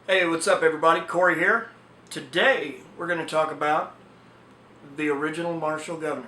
Hey, what's up everybody? Corey here. Today we're going to talk about the original Marshall Guv'nor.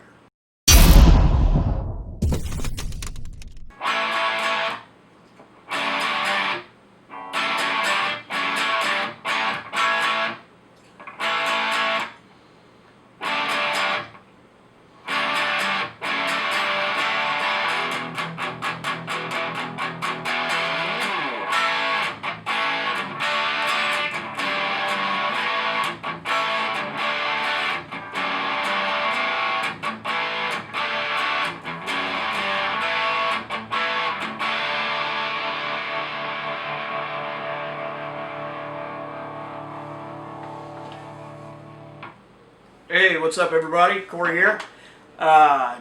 Hey, what's up everybody? Corey here.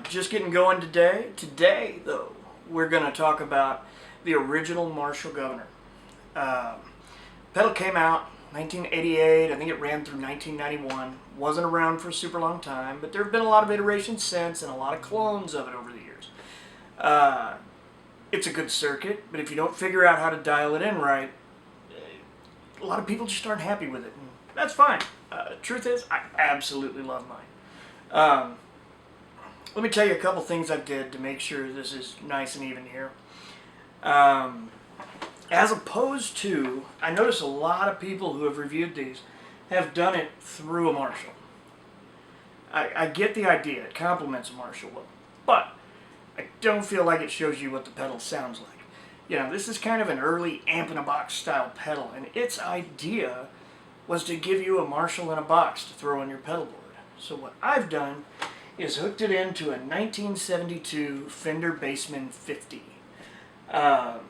Just getting going today. Today, though, we're going to talk about the original Marshall Guv'nor. Pedal came out 1988. I think it ran through 1991. Wasn't around for a super long time, but there have been a lot of iterations since and a lot of clones of it over the years. It's a good circuit, but if you don't figure out how to dial it in right, a lot of people just aren't happy with it. And that's fine. Truth is, I absolutely love mine. Let me tell you a couple things I did to make sure this is nice and even here. As opposed to, I notice a lot of people who have reviewed these have done it through a Marshall. I get the idea, it complements a Marshall well, but I don't feel like it shows you what the pedal sounds like. You know, this is kind of an early amp-in-a-box style pedal, and its idea was to give you a Marshall in a box to throw on your pedal board. So what I've done is hooked it into a 1972 Fender Bassman 50. Amp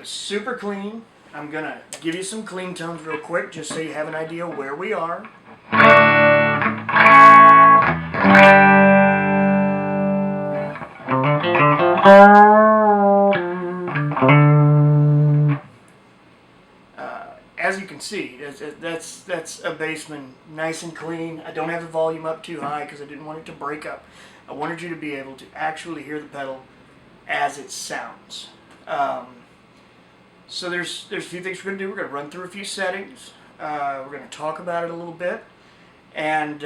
is super clean. I'm going to give you some clean tones real quick just so you have an idea where we are. As you can see, that's a Bassman nice and clean. I don't have the volume up too high because I didn't want it to break up. I wanted you to be able to actually hear the pedal as it sounds. So there's a few things we're going to do. We're going to run through a few settings. We're going to talk about it a little bit and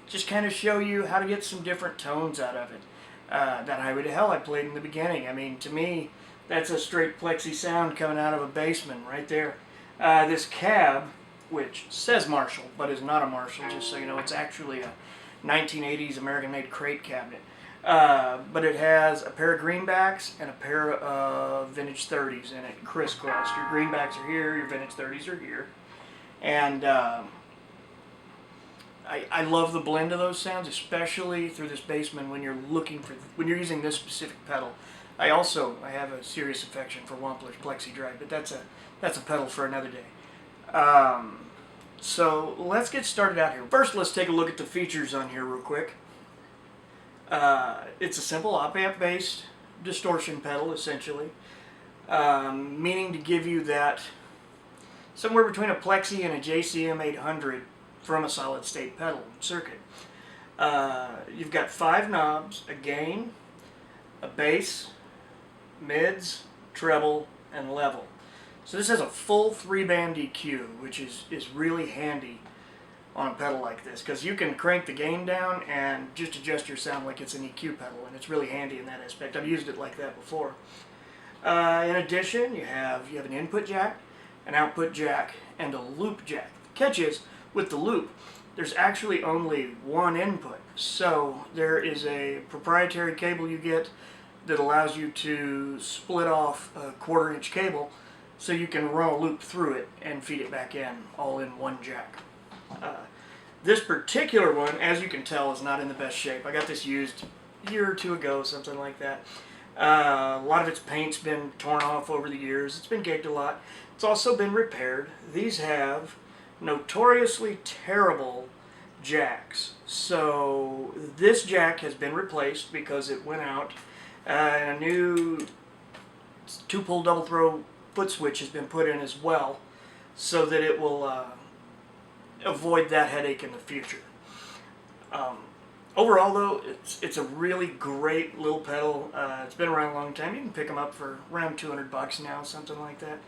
just kind of show you how to get some different tones out of it. That Highway to Hell I played in the beginning. I mean, to me, that's a straight plexi sound coming out of a Bassman right there. This cab, which says Marshall, but is not a Marshall, just so you know, it's actually a 1980s American-made crate cabinet. But it has a pair of greenbacks and a pair of vintage 30s in it, crisscrossed. Your greenbacks are here, your vintage 30s are here. And I love the blend of those sounds, especially through this Bassman when you're using this specific pedal. I have a serious affection for Wampler's Plexi Drive, but that's a pedal for another day. So let's get started out here. First, let's take a look at the features on here real quick. It's a simple op-amp based distortion pedal, essentially, meaning to give you that somewhere between a Plexi and a JCM 800 from a solid state pedal circuit. You've got 5 knobs, a gain, a bass, mids, treble, and level. So this has a full 3-band EQ, which is really handy on a pedal like this, because you can crank the gain down and just adjust your sound like it's an EQ pedal, and it's really handy in that aspect. I've used it like that before. In addition, you have an input jack, an output jack, and a loop jack. The catch is, with the loop, there's actually only one input, so there is a proprietary cable you get that allows you to split off a 1/4-inch cable so you can run a loop through it and feed it back in, all in one jack. This particular one, as you can tell, is not in the best shape. I got this used a year or two ago, something like that. A lot of its paint's been torn off over the years. It's been gaped a lot. It's also been repaired. These have notoriously terrible jacks. So this jack has been replaced because it went out, and a new 2-pull double throw foot switch has been put in as well, so that it will avoid that headache in the future. Overall, though, it's a really great little pedal. It's been around a long time. You can pick them up for around $200 now, something like that.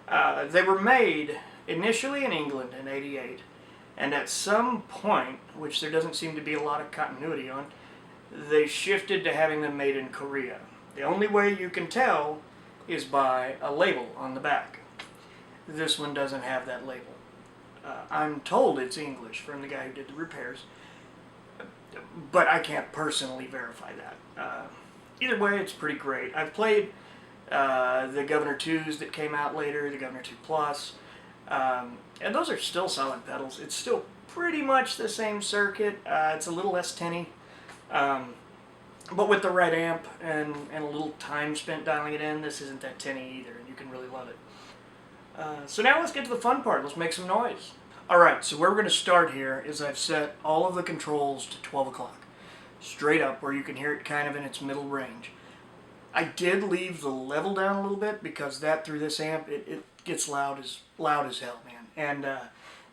They were made initially in England in '88, and at some point, which there doesn't seem to be a lot of continuity on, they shifted to having them made in Korea. The only way you can tell is by a label on the back. This one doesn't have that label. I'm told it's English from the guy who did the repairs, but I can't personally verify that. Either way, it's pretty great. I've played the Guv'nor 2s that came out later, the Guv'nor 2 Plus, and those are still solid pedals. It's still pretty much the same circuit. It's a little less tinny, but with the right amp and a little time spent dialing it in, this isn't that tinny either, and you can really love it. So now let's get to the fun part. Let's make some noise. Alright, so where we're going to start here is I've set all of the controls to 12 o'clock. Straight up, where you can hear it kind of in its middle range. I did leave the level down a little bit because that through this amp, it gets loud as hell, man. And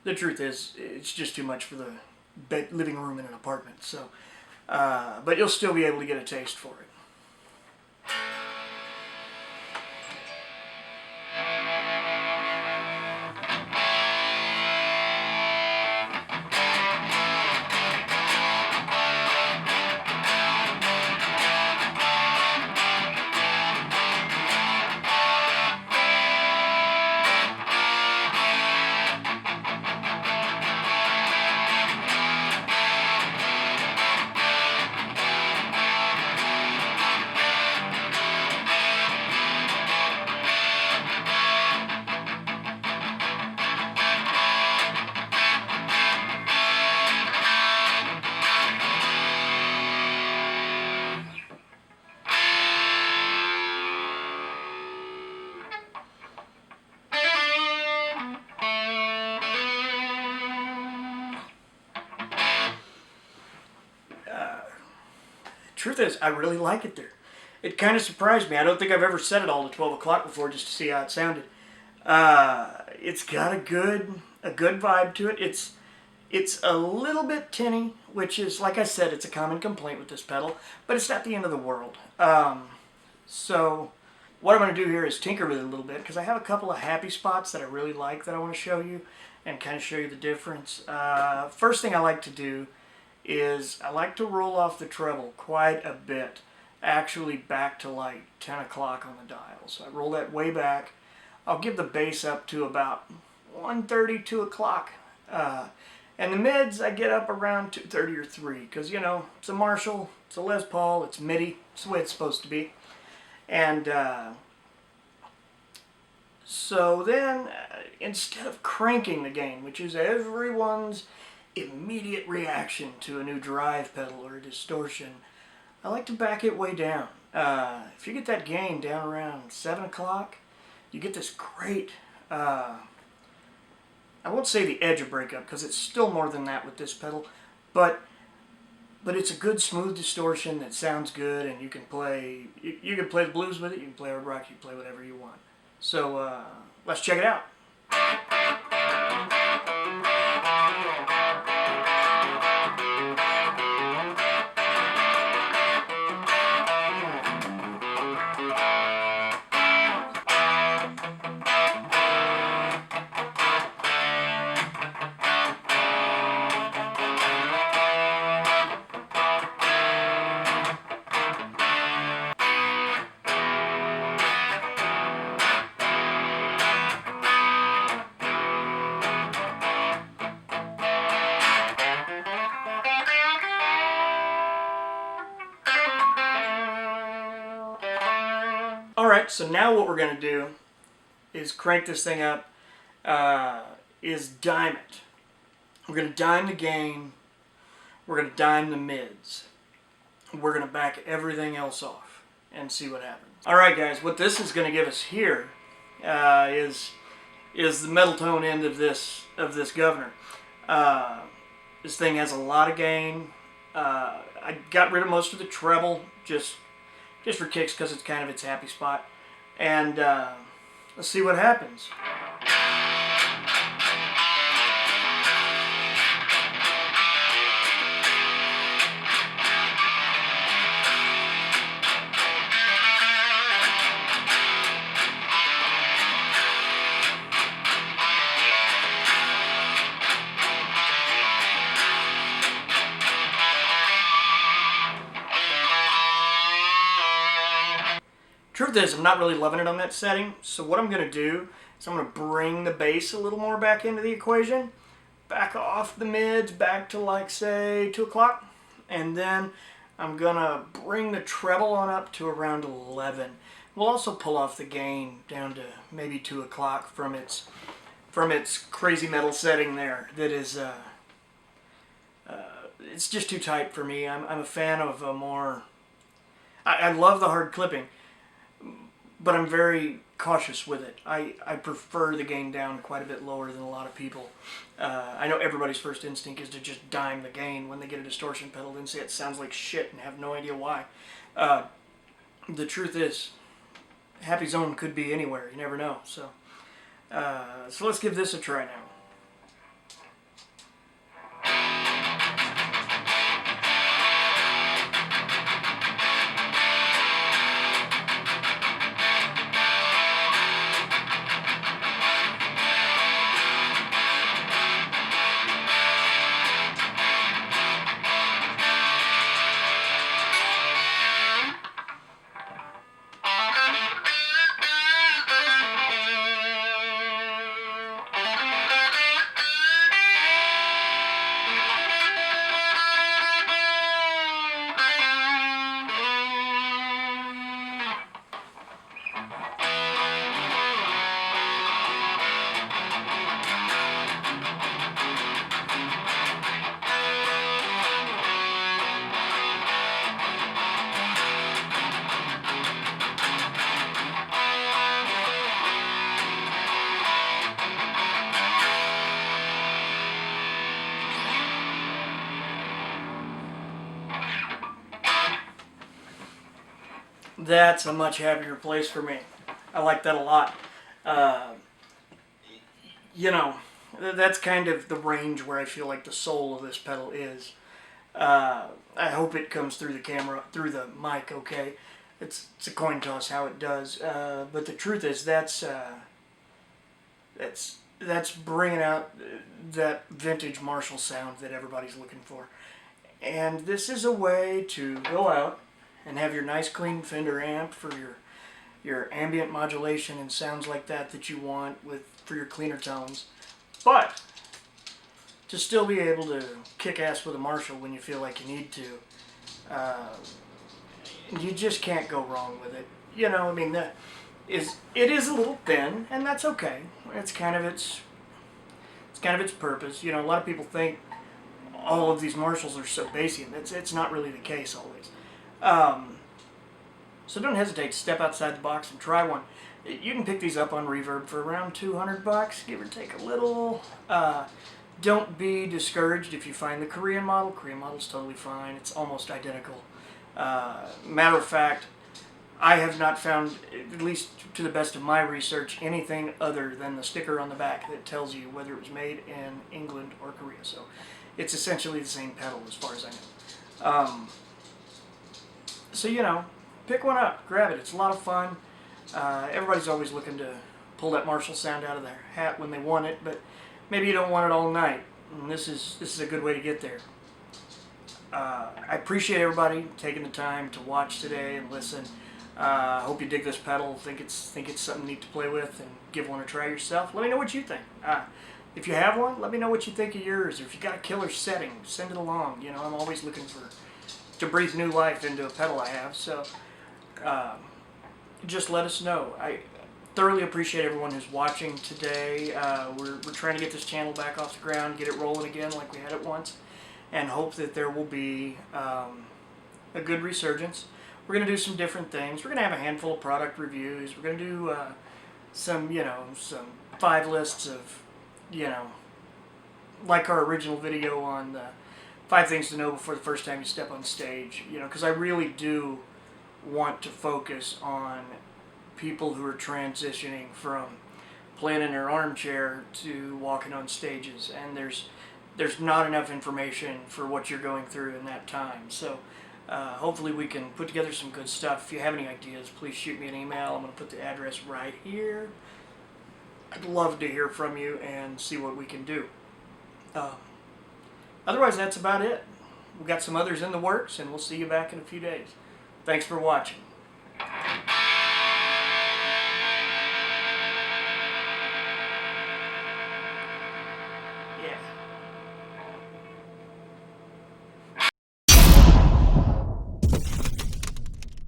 the truth is, it's just too much for the living room in an apartment. So, but you'll still be able to get a taste for it. Truth is, I really like it there. It kind of surprised me. I don't think I've ever set it all to 12 o'clock before just to see how it sounded. It's got a good vibe to it. It's a little bit tinny, which is, like I said, it's a common complaint with this pedal, but it's not the end of the world. So what I'm going to do here is tinker with it a little bit, because I have a couple of happy spots that I really like that I want to show you and kind of show you the difference. First thing I like to do is I like to roll off the treble quite a bit, actually back to like 10 o'clock on the dial. So I roll that way back. I'll give the bass up to about 1:30, 2 o'clock. And the mids I get up around 2:30 or 3, because, you know, it's a Marshall, it's a Les Paul, it's MIDI, it's the way it's supposed to be. And so then, instead of cranking the gain, which is everyone's immediate reaction to a new drive pedal or a distortion, I like to back it way down. If you get that gain down around 7 o'clock, you get this great, I won't say the edge of breakup, because it's still more than that with this pedal, but it's a good smooth distortion that sounds good, and you can play the blues with it, you can play hard rock, you can play whatever you want. So let's check it out. Alright, so now what we're going to do is crank this thing up, is dime it. We're going to dime the gain, we're going to dime the mids, we're going to back everything else off and see what happens. Alright guys, what this is going to give us here is the metal tone end of this Guv'nor. This thing has a lot of gain. I got rid of most of the treble just for kicks, because it's kind of its happy spot. And let's see what happens. Truth is, I'm not really loving it on that setting, so what I'm going to do is I'm going to bring the bass a little more back into the equation, back off the mids, back to like, say, 2 o'clock, and then I'm going to bring the treble on up to around 11. We'll also pull off the gain down to maybe 2 o'clock from its crazy metal setting there. That is, it's just too tight for me. I'm a fan of a more... I love the hard clipping, but I'm very cautious with it. I prefer the gain down quite a bit lower than a lot of people. I know everybody's first instinct is to just dime the gain when they get a distortion pedal and say it sounds like shit and have no idea why. The truth is, happy zone could be anywhere. You never know. So let's give this a try now. That's a much happier place for me. I like that a lot. You know, that's kind of the range where I feel like the soul of this pedal is. I hope it comes through the camera, through the mic, okay? It's a coin toss how it does. But the truth is that's bringing out that vintage Marshall sound that everybody's looking for. And this is a way to go out and have your nice clean Fender amp for your ambient modulation and sounds like that you want for your cleaner tones, but to still be able to kick ass with a Marshall when you feel like you need to. You just can't go wrong with it. You know, I mean, it is a little thin, and that's okay. It's kind of its purpose. You know, a lot of people think all of these Marshalls are so bassy, and it's not really the case always. So don't hesitate to step outside the box and try one. You can pick these up on Reverb for around $200, give or take a little. Don't be discouraged if you find the Korean model. Korean model's totally fine. It's almost identical. Matter of fact, I have not found, at least to the best of my research, anything other than the sticker on the back that tells you whether it was made in England or Korea. So it's essentially the same pedal as far as I know. So, you know, pick one up, grab it. It's a lot of fun. Everybody's always looking to pull that Marshall sound out of their hat when they want it, but maybe you don't want it all night. And this is a good way to get there. I appreciate everybody taking the time to watch today and listen. I hope you dig this pedal. Think it's something neat to play with, and give one a try yourself. Let me know what you think. If you have one, let me know what you think of yours. Or if you got a killer setting, send it along. You know, I'm always looking to breathe new life into a pedal I have. So just let us know. I thoroughly appreciate everyone who's watching today. We're trying to get this channel back off the ground, get it rolling again like we had it once, and hope that there will be a good resurgence. We're going to do some different things. We're going to have a handful of product reviews. We're going to do some 5 lists of, like our original video on the 5 things to know before the first time you step on stage. Because I really do want to focus on people who are transitioning from playing in their armchair to walking on stages, and there's not enough information for what you're going through in that time. So hopefully we can put together some good stuff. If you have any ideas, please shoot me an email. I'm going to put the address right here. I'd love to hear from you and see what we can do. Otherwise, that's about it. We've got some others in the works, and we'll see you back in a few days. Thanks for watching.